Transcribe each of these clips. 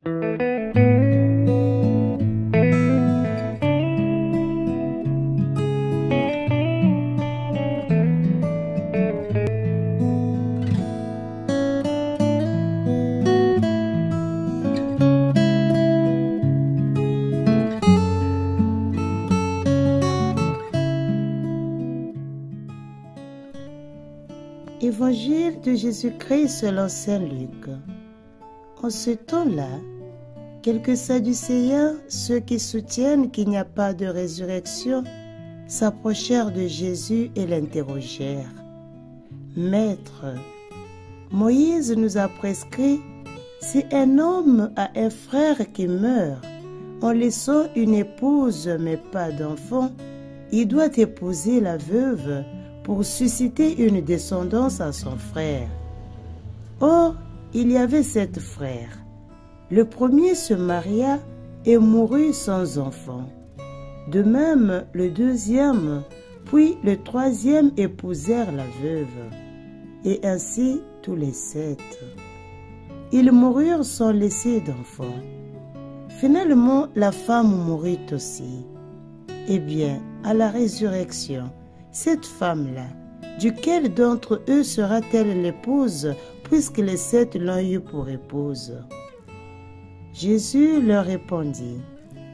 Évangile de Jésus-Christ selon saint Luc. En ce temps-là, quelques Sadducéens, ceux qui soutiennent qu'il n'y a pas de résurrection, s'approchèrent de Jésus et l'interrogèrent. « Maître, Moïse nous a prescrit, si un homme a un frère qui meurt, en laissant une épouse mais pas d'enfant, il doit épouser la veuve pour susciter une descendance à son frère. Or, il y avait 7 frères. Le premier se maria et mourut sans enfant. De même, le deuxième, puis le troisième épousèrent la veuve. Et ainsi tous les 7. Ils moururent sans laisser d'enfant. Finalement, la femme mourut aussi. Eh bien, à la résurrection, cette femme-là, duquel d'entre eux sera-t-elle l'épouse, puisque les 7 l'ont eue pour épouse? Jésus leur répondit,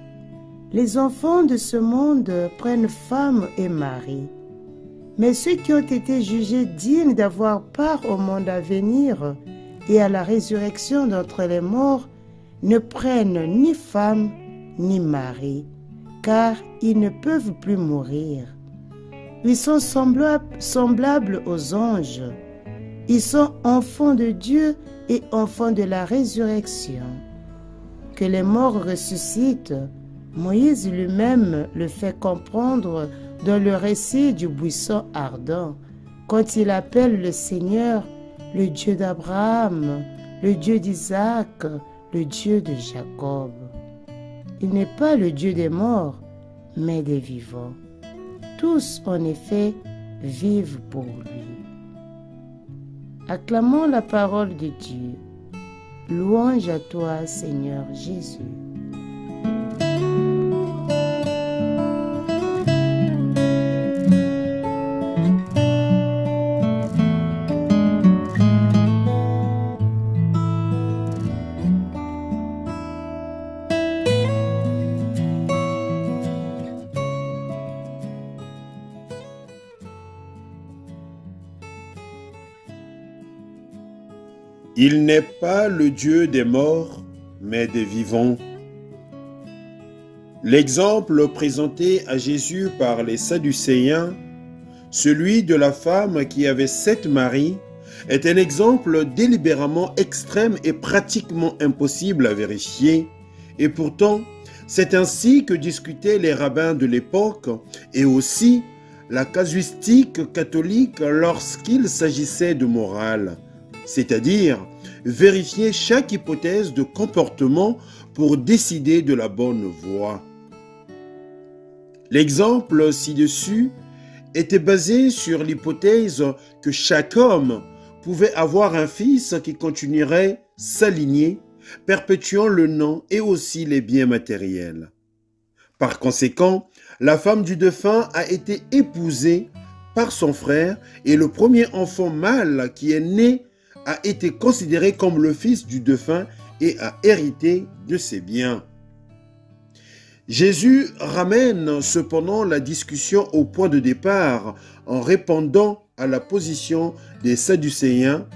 « Les enfants de ce monde prennent femme et mari, mais ceux qui ont été jugés dignes d'avoir part au monde à venir et à la résurrection d'entre les morts ne prennent ni femme ni mari, car ils ne peuvent plus mourir. Ils sont semblables aux anges. Ils sont enfants de Dieu et enfants de la résurrection. Que les morts ressuscitent, Moïse lui-même le fait comprendre dans le récit du buisson ardent, quand il appelle le Seigneur le Dieu d'Abraham, le Dieu d'Isaac, le Dieu de Jacob. Il n'est pas le Dieu des morts, mais des vivants. Tous, en effet, vivent pour lui. Acclamons la parole de Dieu. Louange à toi, Seigneur Jésus. Il n'est pas le Dieu des morts, mais des vivants. L'exemple présenté à Jésus par les Sadducéens, celui de la femme qui avait 7 maris, est un exemple délibérément extrême et pratiquement impossible à vérifier. Et pourtant, c'est ainsi que discutaient les rabbins de l'époque et aussi la casuistique catholique lorsqu'il s'agissait de morale, c'est-à-dire vérifier chaque hypothèse de comportement pour décider de la bonne voie. L'exemple ci-dessus était basé sur l'hypothèse que chaque homme pouvait avoir un fils qui continuerait sa lignée, perpétuant le nom et aussi les biens matériels. Par conséquent, la femme du défunt a été épousée par son frère et le premier enfant mâle qui est né a été considéré comme le fils du défunt et a hérité de ses biens. Jésus ramène cependant la discussion au point de départ en répondant à la position des Sadducéens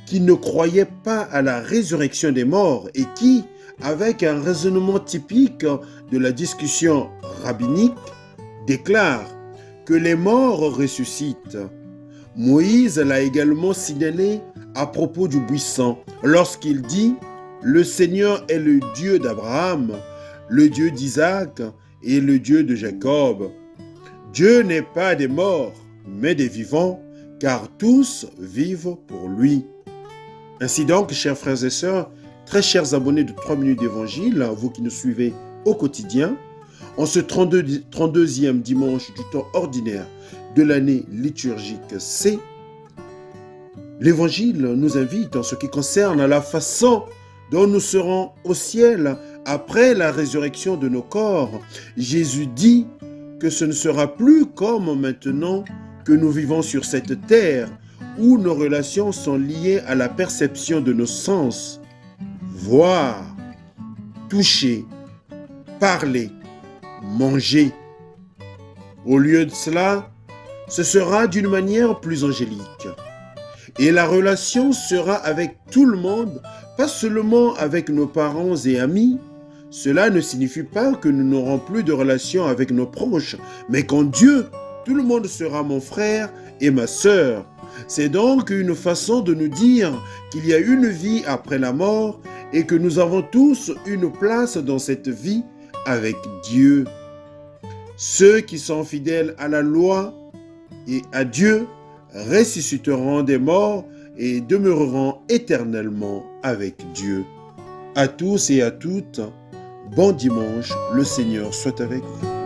qui ne croyaient pas à la résurrection des morts et qui, avec un raisonnement typique de la discussion rabbinique, déclarent que les morts ressuscitent. Moïse l'a également signalé à propos du buisson lorsqu'il dit « Le Seigneur est le Dieu d'Abraham, le Dieu d'Isaac et le Dieu de Jacob. Dieu n'est pas des morts, mais des vivants, car tous vivent pour lui. » Ainsi donc, chers frères et sœurs, très chers abonnés de 3 minutes d'évangile, vous qui nous suivez au quotidien, en ce 32e dimanche du temps ordinaire de l'année liturgique C, l'Évangile nous invite en ce qui concerne la façon dont nous serons au ciel après la résurrection de nos corps, Jésus dit que ce ne sera plus comme maintenant que nous vivons sur cette terre où nos relations sont liées à la perception de nos sens. Voir, toucher, parler, manger. Au lieu de cela, ce sera d'une manière plus angélique. Et la relation sera avec tout le monde, pas seulement avec nos parents et amis. Cela ne signifie pas que nous n'aurons plus de relation avec nos proches, mais qu'en Dieu, tout le monde sera mon frère et ma sœur. C'est donc une façon de nous dire qu'il y a une vie après la mort et que nous avons tous une place dans cette vie avec Dieu. Ceux qui sont fidèles à la loi et à Dieu ressusciteront des morts et demeureront éternellement avec Dieu. À tous et à toutes, bon dimanche, le Seigneur soit avec vous.